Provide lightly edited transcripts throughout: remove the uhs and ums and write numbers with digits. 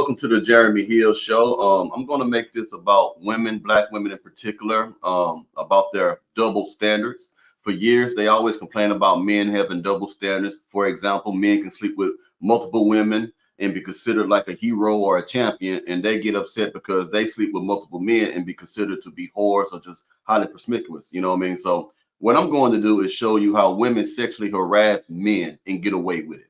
Welcome to the Jeremy Hill Show. I'm going to make this about women, black women in particular, about their double standards. For years, they always complain about men having double standards. For example, men can sleep with multiple women and be considered like a hero or a champion, and they get upset because they sleep with multiple men and be considered to be whores or just highly promiscuous. You know what I mean? So what I'm going to do is show you how women sexually harass men and get away with it.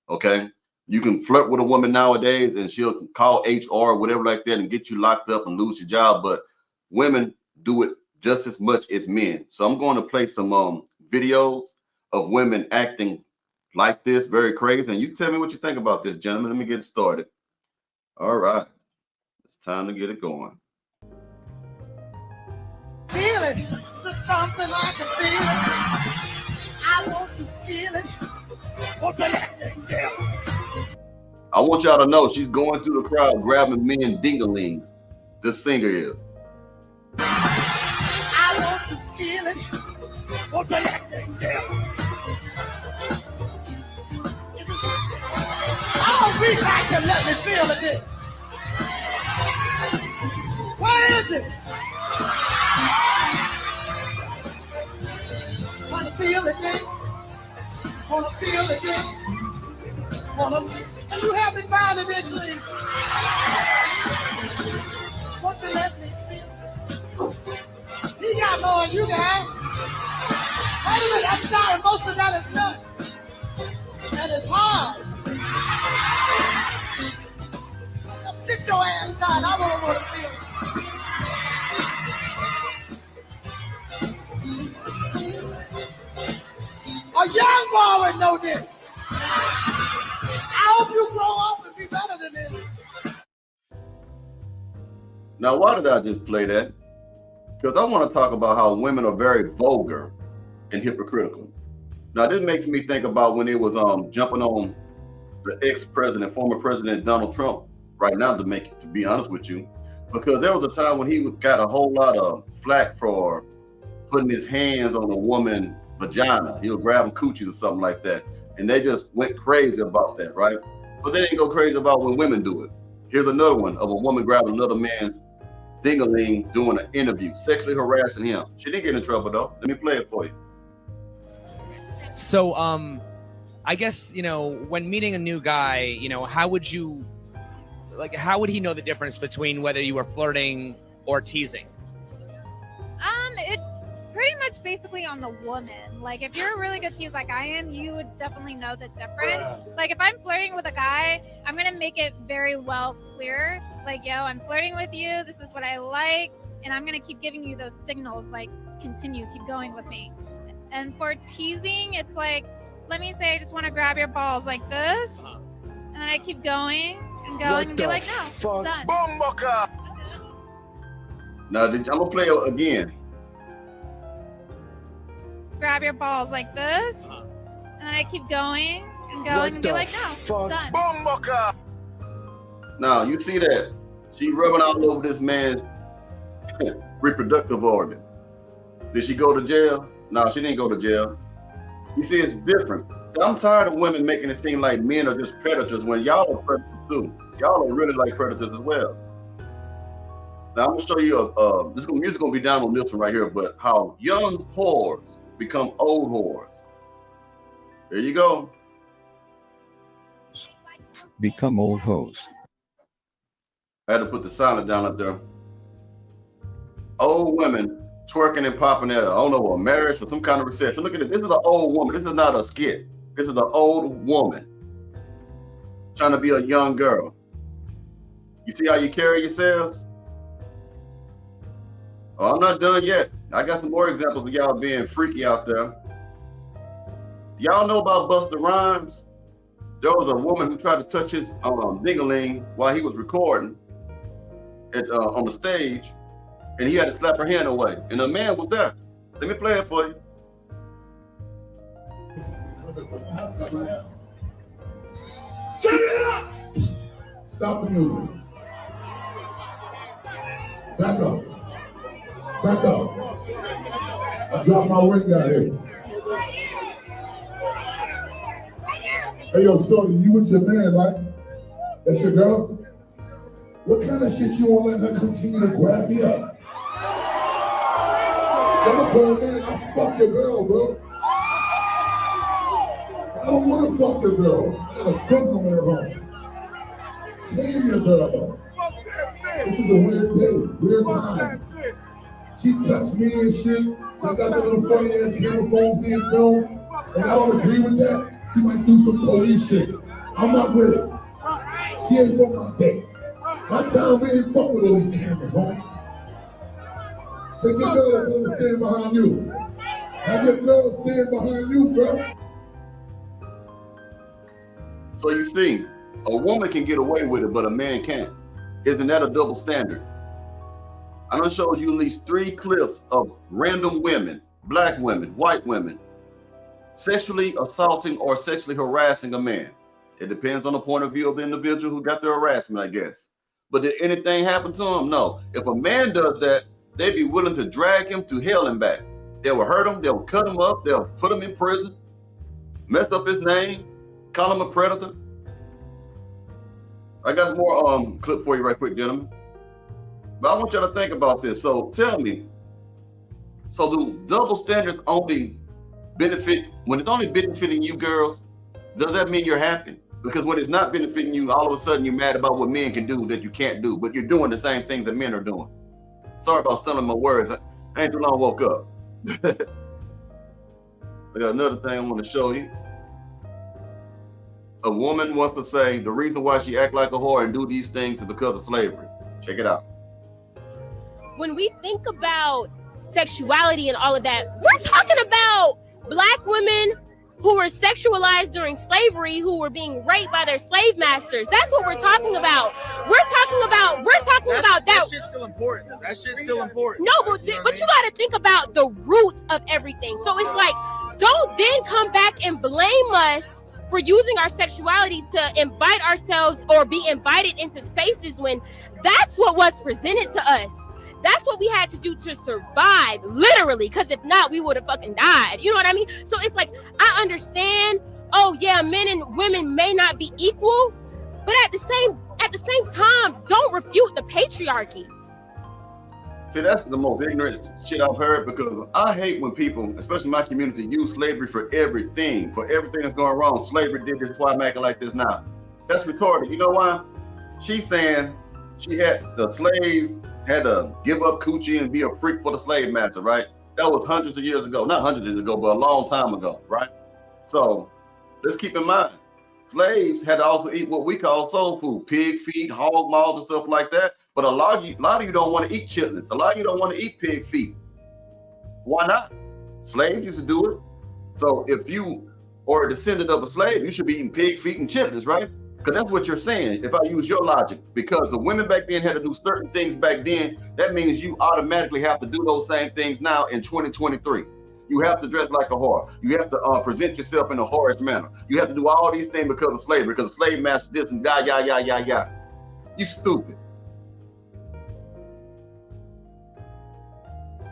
Okay? You can flirt with a woman nowadays and she'll call HR or whatever like that and get you locked up and lose your job. But women do it just as much as men. So I'm going to play some videos of women acting like this, very crazy. And you tell me what you think about this, gentlemen. Let me get it started. All right. It's time to get it going. Feel it. There's something I can feel it. I want to feel it. I want y'all to know she's going through the crowd grabbing men dinglings. This singer is. I want to feel it. Oh, be back and let me feel it. Where is it? Wanna feel it then? Wanna feel it then? And you have me finding it, please. What the let me feel? He got more than you got. Wait a minute, I'm sorry, most of that is done. And it's hard. Now sit your ass down, I don't want to feel it. A young boy would know this. I hope you grow up and be better than this. Now, why did I just play that? Because I want to talk about how women are very vulgar and hypocritical. Now, this makes me think about when it was jumping on the ex-president, former President Donald Trump, right now, to be honest with you, because there was a time when he got a whole lot of flack for putting his hands on a woman's vagina. He was grabbing coochies or something like that. And they just went crazy about that, right? But they didn't go crazy about when women do it. Here's another one of a woman grabbing another man's dingaling doing an interview, sexually harassing him. She didn't get in trouble though. Let me play it for you. So, I guess, when meeting a new guy, how would he know the difference between whether you were flirting or teasing? It's pretty much basically on the woman. Like, if you're a really good tease like I am, you would definitely know the difference. Like, if I'm flirting with a guy, I'm gonna make it very well clear. Like, yo, I'm flirting with you. This is what I like. And I'm gonna keep giving you those signals, like, continue, keep going with me. And for teasing, it's like, let me say I just want to grab your balls like this. And then I keep going and going and be like, no, done. Now, I'm gonna play it again. Grab your balls like this, and then I keep going and going and be like, no, done. Now, you see that? She rubbing all over this man's reproductive organ. Did she go to jail? No, she didn't go to jail. You see, it's different. So I'm tired of women making it seem like men are just predators when y'all are predators too. Y'all are really like predators as well. Now, I'm gonna show you, this music gonna be down on this one right here, but how young whores become old whores. There you go. Become old hoes. I had to put the silent down up there. Old women twerking and popping at, I don't know, a marriage or some kind of reception. Look at this. This is an old woman. This is not a skit. This is an old woman trying to be a young girl. You see how you carry yourselves? Oh, I'm not done yet. I got some more examples of y'all being freaky out there. Y'all know about Busta Rhymes? There was a woman who tried to touch his ding-a-ling while he was recording on the stage, and he had to slap her hand away. And a man was there. Let me play it for you. Turn it up! Stop the music. Back up. Back up. I dropped my ring down here. Hey, yo, shorty, you with your man, right? That's your girl? What kind of shit you want to let her continue to grab me up? I'm a grown man, I fuck your girl, bro. I don't want to fuck the girl. I got a girl in her home. Tame your girl. This is a weird day, weird time. She touched me and shit. I got the little funny ass camera phones in film. And I don't agree with that. She might do some police shit. I'm not with it. She ain't fuck my day. My time, we ain't fuck with all these cameras, homie. Take your girls and stand behind you. Have your girls stand behind you, bro. So you see, a woman can get away with it, but a man can't. Isn't that a double standard? I done showed you at least 3 clips of random women, black women, white women, sexually assaulting or sexually harassing a man. It depends on the point of view of the individual who got the harassment, I guess. But did anything happen to him? No. If a man does that, they'd be willing to drag him to hell and back. They will hurt him, they'll cut him up, they'll put him in prison, mess up his name, call him a predator. I got more clip for you right quick, gentlemen. But I want y'all to think about this. So tell me, so do double standards only benefit, when it's only benefiting you girls, does that mean you're happy? Because when it's not benefiting you, all of a sudden you're mad about what men can do that you can't do, but you're doing the same things that men are doing. Sorry about stumbling my words. I ain't too long woke up. I got another thing I want to show you. A woman wants to say the reason why she act like a whore and do these things is because of slavery. Check it out. When we think about sexuality and all of that, we're talking about Black women who were sexualized during slavery, who were being raped by their slave masters. That's what we're talking about. We're talking about that. That shit's still important. That shit's still important. No, but you got to think about the roots of everything. So it's like, don't then come back and blame us for using our sexuality to invite ourselves or be invited into spaces when that's what was presented to us. That's what we had to do to survive, literally, because if not, we would have fucking died. You know what I mean? So it's like, I understand, oh yeah, men and women may not be equal, but at the same time, don't refute the patriarchy. See, that's the most ignorant shit I've heard, because I hate when people, especially my community, use slavery for everything that's going wrong. Slavery did this, that's why I'm acting like this now. That's retarded. You know why? She's saying the slave had to give up coochie and be a freak for the slave master, right? That was hundreds of years ago. Not hundreds of years ago, but a long time ago, right? So let's keep in mind, slaves had to also eat what we call soul food, pig feet, hog maws, and stuff like that. But a lot of you don't want to eat chitlins. A lot of you don't want to eat pig feet. Why not? Slaves used to do it. So if you are a descendant of a slave, you should be eating pig feet and chitlins, right? Because that's what you're saying, if I use your logic. Because the women back then had to do certain things back then, that means you automatically have to do those same things now in 2023. You have to dress like a whore. You have to present yourself in a whorish manner. You have to do all these things because of slavery, because the slave master this and yeah. You stupid.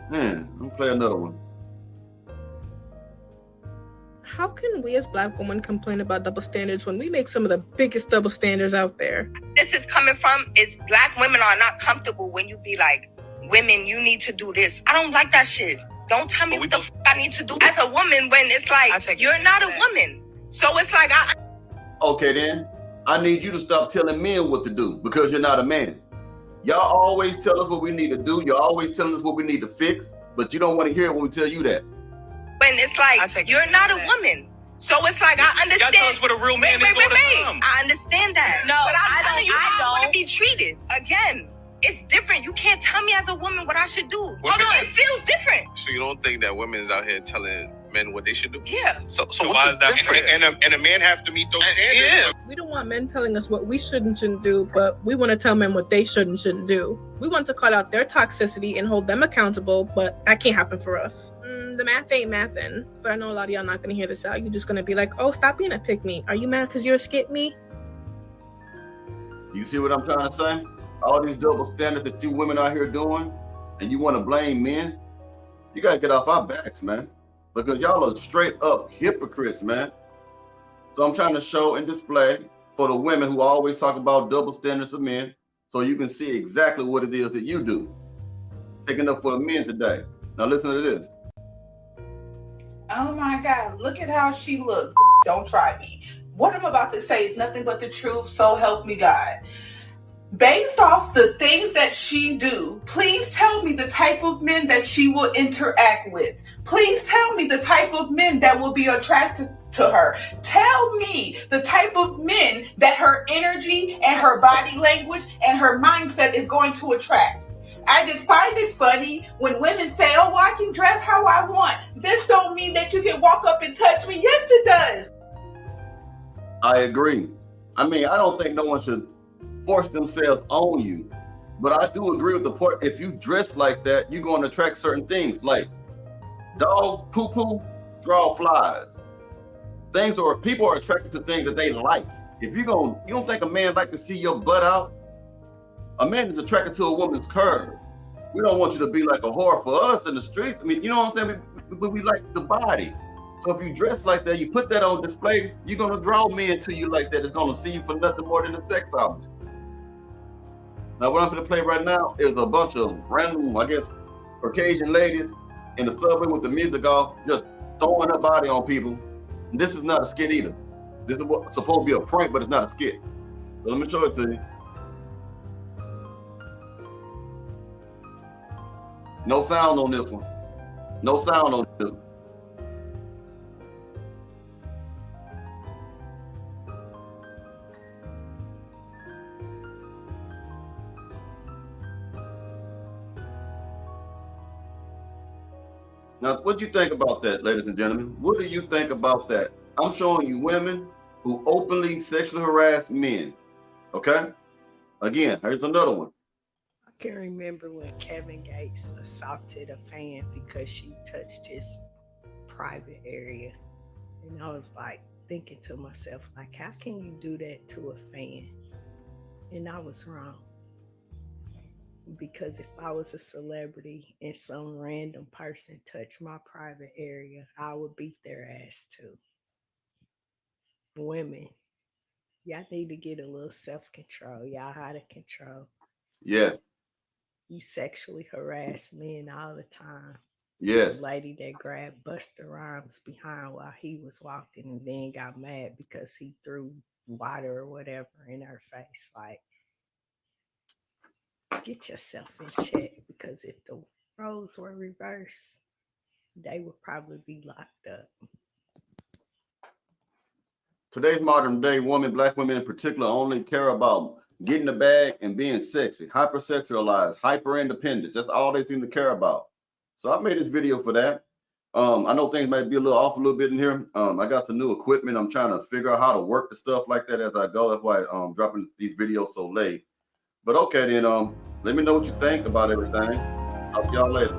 Man, I'm gonna play another one. How can we as Black women complain about double standards when we make some of the biggest double standards out there? This is coming from is Black women are not comfortable when you be like, women, you need to do this. I don't like that shit. Don't tell me what the fuck I need to do as a woman when it's like, you're not a woman. So it's like, Okay then, I need you to stop telling men what to do because you're not a man. Y'all always tell us what we need to do. You're always telling us what we need to fix, but you don't want to hear it when we tell you that. When it's like, you're not a woman. So it's like, I understand. Y'all tell us what a real man is all the time. I understand that. No, but I'm telling you how I want to be treated. Again, it's different. You can't tell me as a woman what I should do. It feels different. So you don't think that women's out here telling men what they should do? Yeah. So why is that different? And a man have to meet those standards. Yeah. We don't want men telling us what we should and shouldn't do, but we want to tell men what they should and shouldn't do. We want to call out their toxicity and hold them accountable, but that can't happen for us. The math ain't mathin', but I know a lot of y'all not going to hear this out. You're just going to be like, oh, stop being a pick-me. Are you mad because you're a skip-me? You see what I'm trying to say? All these double standards that you women out here doing, and you want to blame men, you got to get off our backs, man. Because y'all are straight up hypocrites, man. So I'm trying to show and display for the women who always talk about double standards of men. so you can see exactly what it is that you do. Taking up for the men today. Now listen to this. Oh my God, look at how she looked. Don't try me. What I'm about to say is nothing but the truth, so help me God. Based off the things that she do, please tell me the type of men that she will interact with. Please tell me the type of men that will be attracted to her. Tell me the type of men that her energy and her body language and her mindset is going to attract. I just find it funny when women say, oh, well, I can dress how I want. This don't mean that you can walk up and touch me. Yes, it does. I agree. I mean, I don't think no one should force themselves on you, but I do agree with the part. If you dress like that, you're going to attract certain things like dog poo-poo, draw flies. Things, or people are attracted to things that they like. If you don't think a man like to see your butt out? A man is attracted to a woman's curves. We don't want you to be like a whore. For us in the streets, I mean, you know what I'm saying? We like the body. So if you dress like that, you put that on display, you're gonna draw men to you like that. It's gonna see you for nothing more than a sex object. Now, what I'm gonna play right now is a bunch of random, I guess, Caucasian ladies in the subway with the music off, just throwing her body on people. And this is not a skit either. This is what's supposed to be a prank, but it's not a skit. So let me show it to you. No sound on this one. No sound on this one. Now, what do you think about that, ladies and gentlemen? What do you think about that? I'm showing you women who openly sexually harass men. Okay? Again, here's another one. I can remember when Kevin Gates assaulted a fan because she touched his private area. And I was like thinking to myself, like, how can you do that to a fan? And I was wrong. Because if I was a celebrity and some random person touched my private area, I would beat their ass too. Women, y'all need to get a little self-control. Y'all out of control. Yes. You sexually harass men all the time. Yes. The lady that grabbed Busta Rhymes behind while he was walking and then got mad because he threw water or whatever in her face. Like, get yourself in check, because if the roles were reversed, they would probably be locked up. Today's modern day women, black women in particular, only care about getting the bag and being sexy, hypersexualized, hyper independence. That's all they seem to care about. So I made this video for that. I know things might be a little off a little bit in here. I got some new equipment. I'm trying to figure out how to work the stuff like that as I go. That's why I'm dropping these videos so late. But okay, then let me know what you think about everything. Talk to y'all later.